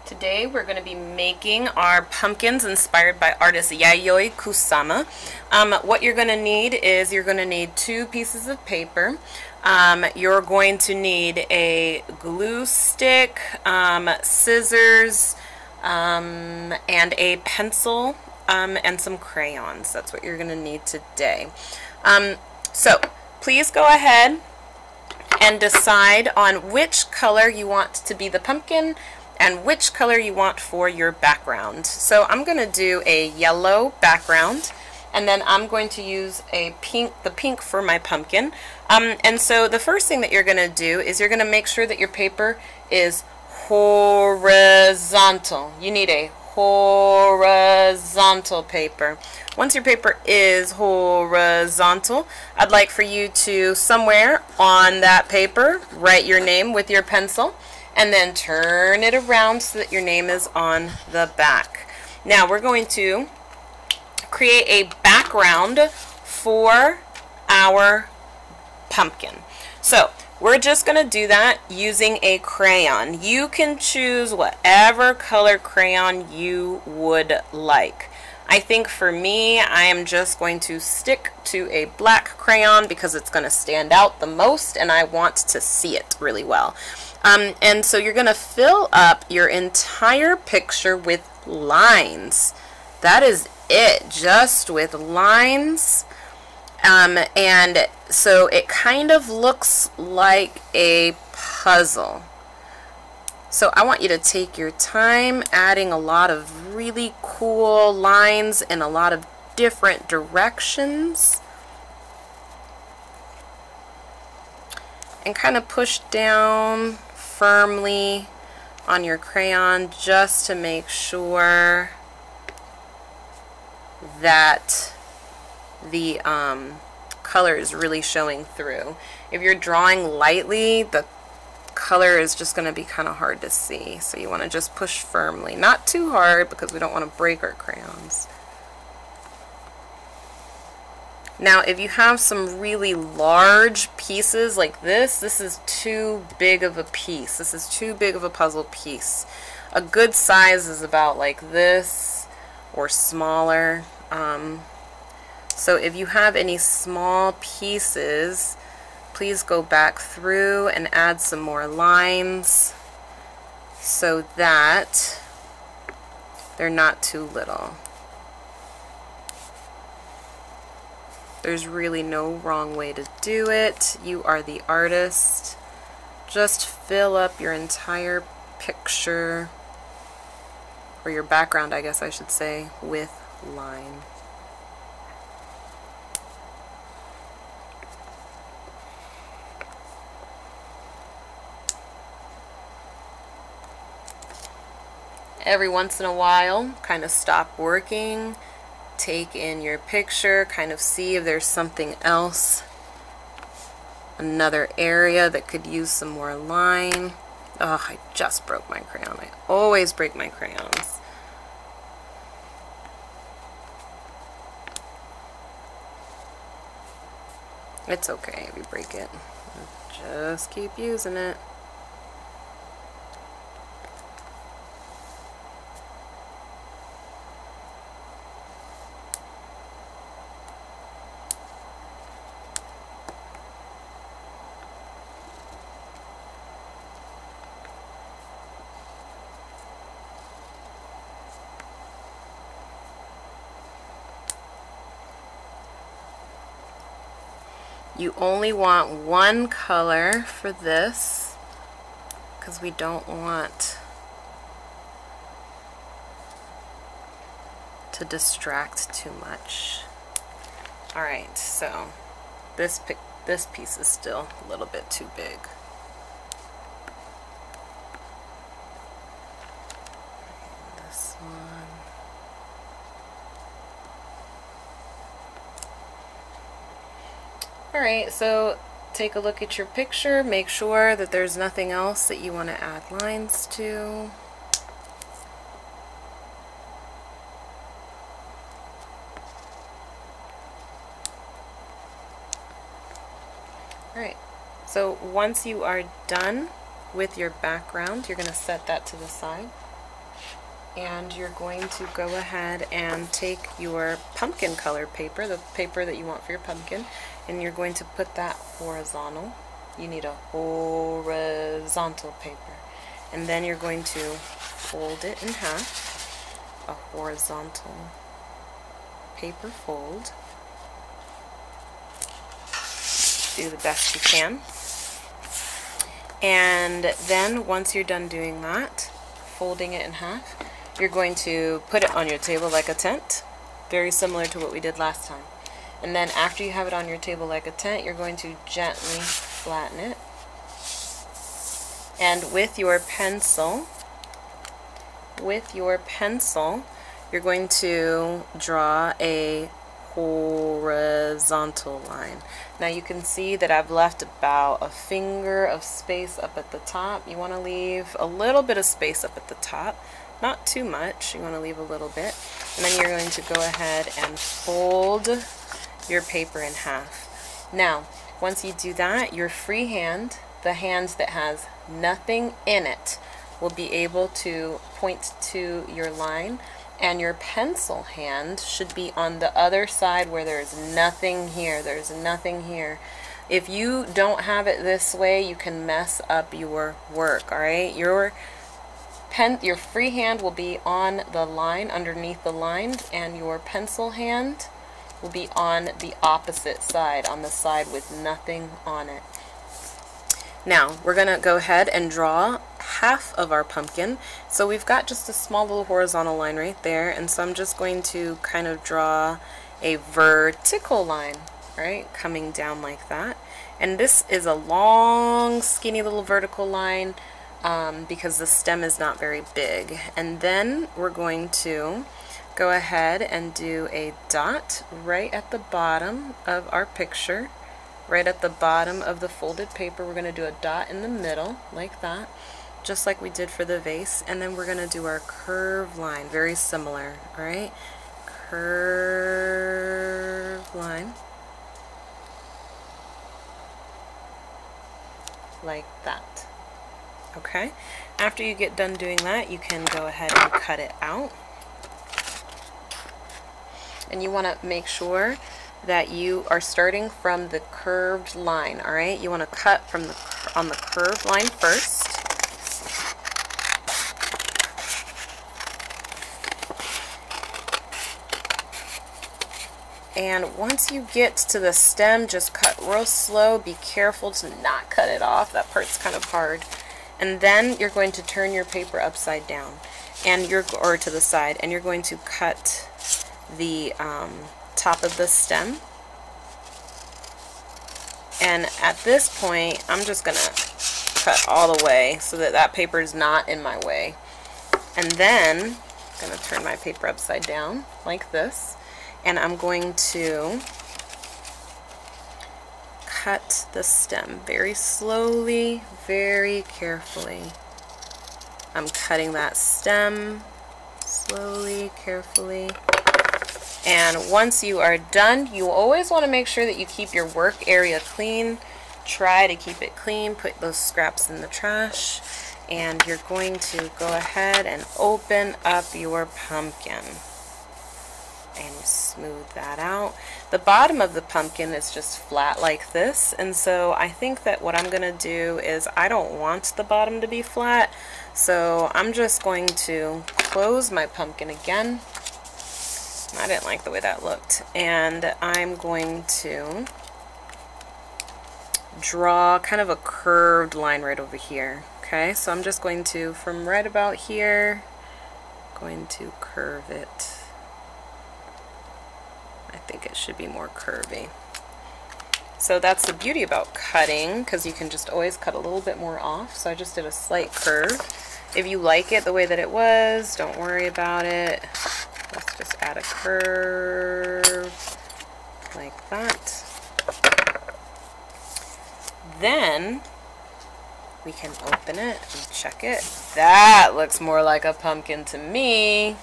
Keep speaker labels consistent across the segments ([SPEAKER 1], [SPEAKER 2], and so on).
[SPEAKER 1] Today we're going to be making our pumpkins inspired by artist Yayoi Kusama. What you're going to need is you're going to need 2 pieces of paper. You're going to need a glue stick, scissors, and a pencil, and some crayons. That's what you're going to need today. So please go ahead and decide on which color you want to be the pumpkin and which color you want for your background. So I'm going to do a yellow background, and then I'm going to use the pink for my pumpkin. And so the first thing that you're going to do is you're going to make sure that your paper is horizontal. You need a horizontal paper. Once your paper is horizontal, I'd like for you to, somewhere on that paper, write your name with your pencil, and then turn it around so that your name is on the back. Now we're going to create a background for our pumpkin. So we're just going to do that using a crayon. You can choose whatever color crayon you would like. I think for me, I am just going to stick to a black crayon because it's going to stand out the most and I want to see it really well. And so you're going to fill up your entire picture with lines. That is it, just with lines. And so it kind of looks like a puzzle. So I want you to take your time adding a lot of really cool lines in a lot of different directions. And kind of push down firmly on your crayon just to make sure that the color is really showing through. If you're drawing lightly, the color is just going to be kind of hard to see. So you want to just push firmly, not too hard because we don't want to break our crayons. Now if you have some really large pieces like this is too big of a piece. This is too big of a puzzle piece. A good size is about like this or smaller. So if you have any small pieces, please go back through and add some more lines so that they're not too little. There's really no wrong way to do it. You are the artist. Just fill up your entire picture, or your background, I guess I should say, with line. Every once in a while, kind of stop working, take in your picture, kind of see if there's something else, another area that could use some more line. Oh, I just broke my crayon. I always break my crayons. It's okay if you break it. Just keep using it. You only want one color for this because we don't want to distract too much. Alright, so this piece is still a little bit too big. This one. Alright, so take a look at your picture, make sure that there's nothing else that you want to add lines to. Alright, so once you are done with your background, you're going to set that to the side. And you're going to go ahead and take your pumpkin color paper, the paper that you want for your pumpkin, and you're going to put that horizontal. You need a horizontal paper. And then you're going to fold it in half, a horizontal paper fold. Do the best you can. And then once you're done doing that, folding it in half, you're going to put it on your table like a tent, very similar to what we did last time. And then after you have it on your table like a tent, you're going to gently flatten it. And with your pencil, you're going to draw a horizontal line. Now you can see that I've left about a finger of space up at the top. You want to leave a little bit of space up at the top, not too much. You want to leave a little bit. And then you're going to go ahead and fold your paper in half. Now, once you do that, your free hand, the hand that has nothing in it, will be able to point to your line, and your pencil hand should be on the other side where there's nothing here. There's nothing here. If you don't have it this way, you can mess up your work, all right? Your free hand will be on the line, underneath the line, and your pencil hand will be on the opposite side, on the side with nothing on it. Now, we're going to go ahead and draw half of our pumpkin. So we've got just a small little horizontal line right there, and so I'm just going to kind of draw a vertical line, right, coming down like that. And this is a long, skinny little vertical line because the stem is not very big. And then we're going to go ahead and do a dot right at the bottom of our picture. Right at the bottom of the folded paper, we're going to do a dot in the middle, like that, just like we did for the vase. And then we're going to do our curved line, very similar, right? Curved line, like that. Okay? After you get done doing that, you can go ahead and cut it out. And you want to make sure that you are starting from the curved line, all right? You want to cut from on the curved line first. And once you get to the stem, just cut real slow. Be careful to not cut it off. That part's kind of hard. And then you're going to turn your paper upside down, and or to the side, and you're going to cut the top of the stem. And at this point, I'm just gonna cut all the way so that that paper is not in my way. And then I'm gonna turn my paper upside down like this, and I'm going to cut the stem very slowly, very carefully. I'm cutting that stem slowly, carefully. And once you are done, you always want to make sure that you keep your work area clean. Try to keep it clean. Put those scraps in the trash. And you're going to go ahead and open up your pumpkin. And you smooth that out. The bottom of the pumpkin is just flat like this. And so I think that what I'm going to do is I don't want the bottom to be flat. So I'm just going to close my pumpkin again. I didn't like the way that looked. And I'm going to draw kind of a curved line right over here. Okay, so I'm just going to, from right about here, going to curve it. I think it should be more curvy. So that's the beauty about cutting, because you can just always cut a little bit more off. So I just did a slight curve. If you like it the way that it was, don't worry about it. Let's just add a curve like that. Then we can open it and check it. That looks more like a pumpkin to me.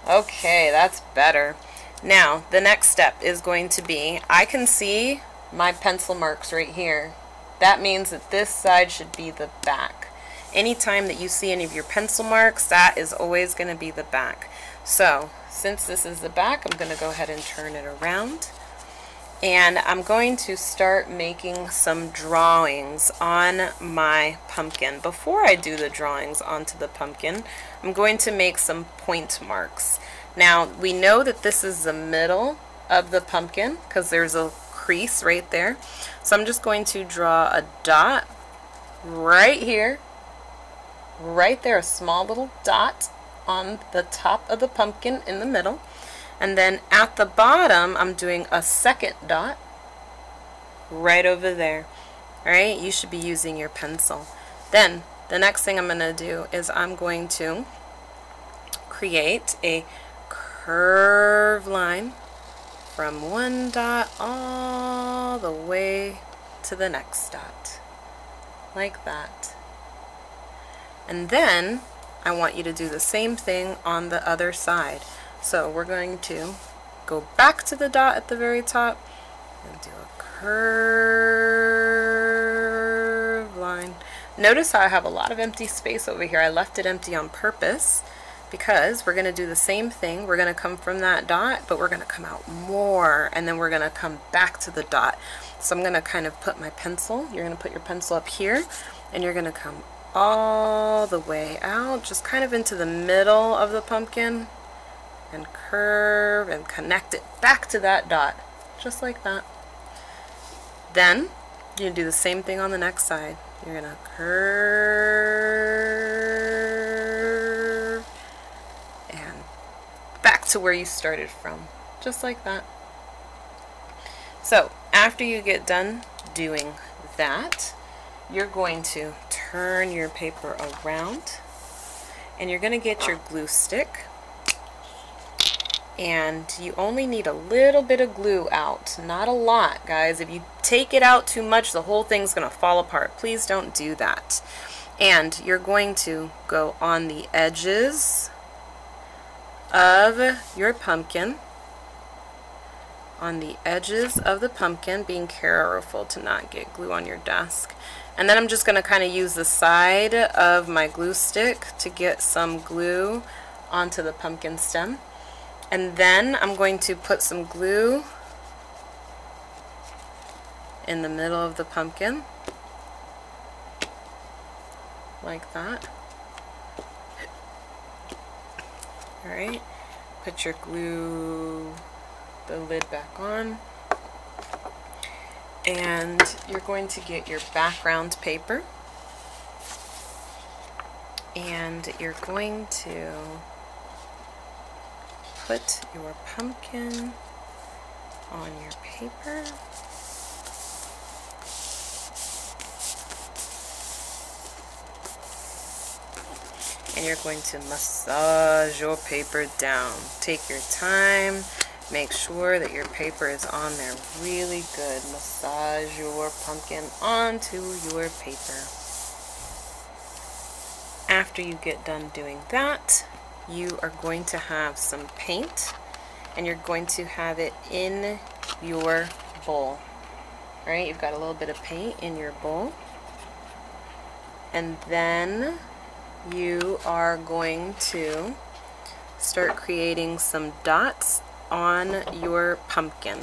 [SPEAKER 1] Okay, that's better. Now, the next step is going to be, I can see my pencil marks right here. That means that this side should be the back. Anytime that you see any of your pencil marks, that is always going to be the back. So since this is the back, I'm going to go ahead and turn it around. And I'm going to start making some drawings on my pumpkin. Before I do the drawings onto the pumpkin, I'm going to make some point marks. Now, we know that this is the middle of the pumpkin because there's a crease right there. So I'm just going to draw a dot right here, right there, a small little dot on the top of the pumpkin in the middle. And then at the bottom, I'm doing a second dot right over there. Alright, you should be using your pencil. Then, the next thing I'm going to do is I'm going to create a curved line from one dot all the way to the next dot. Like that. And then, I want you to do the same thing on the other side. So we're going to go back to the dot at the very top and do a curved line. Notice how I have a lot of empty space over here. I left it empty on purpose because we're going to do the same thing. We're going to come from that dot, but we're going to come out more, and then we're going to come back to the dot. So I'm going to kind of put my pencil, you're going to put your pencil up here, and you're going to come all the way out, just kind of into the middle of the pumpkin, and curve and connect it back to that dot, just like that. Then you're going to do the same thing on the next side. You're going to curve and back to where you started from, just like that. So after you get done doing that, you're going to turn your paper around and you're going to get your glue stick. And you only need a little bit of glue out, not a lot, guys. If you take it out too much, the whole thing's going to fall apart. Please don't do that. And you're going to go on the edges of your pumpkin, on the edges of the pumpkin, being careful to not get glue on your desk. And then I'm just going to kind of use the side of my glue stick to get some glue onto the pumpkin stem. And then I'm going to put some glue in the middle of the pumpkin, like that. Alright, put your glue, the lid back on. And you're going to get your background paper. And you're going to put your pumpkin on your paper. And you're going to massage your paper down. Take your time. Make sure that your paper is on there really good. Massage your pumpkin onto your paper. After you get done doing that, you are going to have some paint, and you're going to have it in your bowl. Alright, you've got a little bit of paint in your bowl, and then you are going to start creating some dots on your pumpkin.